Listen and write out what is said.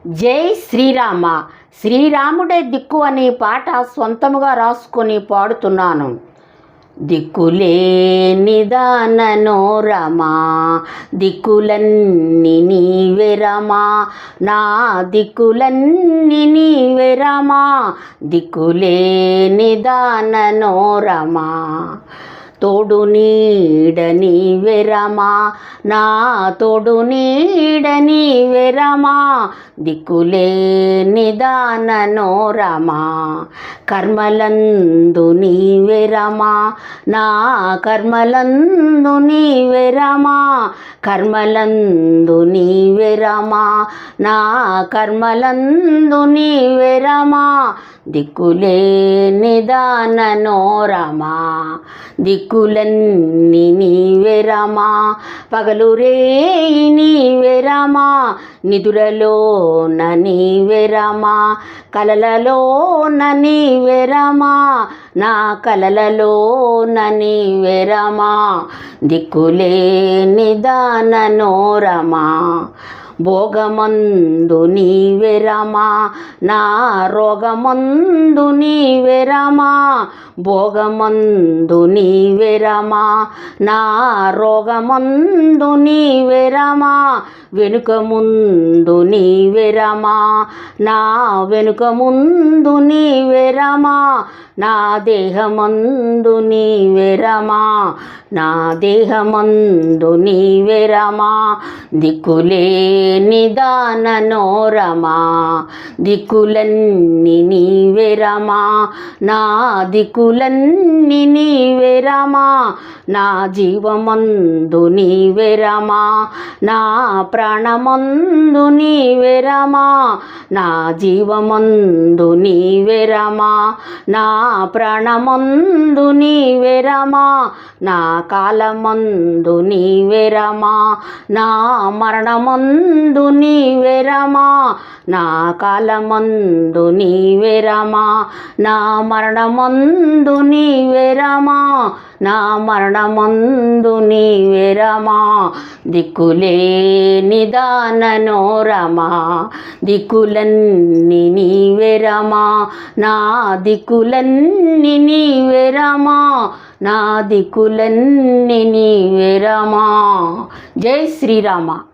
జై శ్రీరామ. శ్రీరాముడే దిక్కు అనే పాట సొంతముగా రాసుకొని పాడుతున్నాను. దిక్కులేని దాననో రమా, దిక్కులన్నీ నీవే రమా, నా దిక్కులన్నీ నీవే రమా, దిక్కులేని దాననో రమా, తోడు నీడ నీవే రమా, నా తోడు నీడ నీవే రమా, దిక్కులేని దాననో రమా, కర్మలందు నీవే రమా, నా కర్మలందు నీవే రమా, కర్మలందు నీవే రమా, నా కర్మలందు నీవే రమా, దిక్కులేని దాననో రమా, దిక్కులన్నీ నీవే రమా, పగలు రేయి నీవే రమా, నిదురలోన నీవే రమా, కలలలోన నీవే రమా, నా కలలలోన నీవే రమా, దిక్కులేని దాననో రమా, భోగమందు నీవే రమా, నా రోగమందు నీవే రమా, భోగమందు నీవే రమా, నా రోగమందు నీవే రమా, వెనుక ముందు నీవే రమా, నా వెనుక ముందు నీవే రమా, నా దేహమందు నీవే రమా, నా దేహమందు నీవే రమా, దిక్కులేని దాననో రమా, దిక్కులన్నీ నీవే రమా, నా దిక్కులన్నీ నీవే రమా, నా జీవమందు నీవే రమా, నా ప్రాణమందు నీవే రమా, నా జీవమందు నీవే రమా, నా ప్రాణమందు నీవే రమా, నా కాలమందు నీవే రమా, నా మరణమందు నీవే రమా, నా కాలమందు నీవే రమా, నా మరణమందు నీవే రమా, నా మరణమందు నీవే రమా, దిక్కులేని దాననో రమా, దిక్కులన్నీ నీవే రమా, నా దిక్కులన్నీ నీవే రమా, నా దిక్కులన్నీ నీవే రమా. జై శ్రీరామ.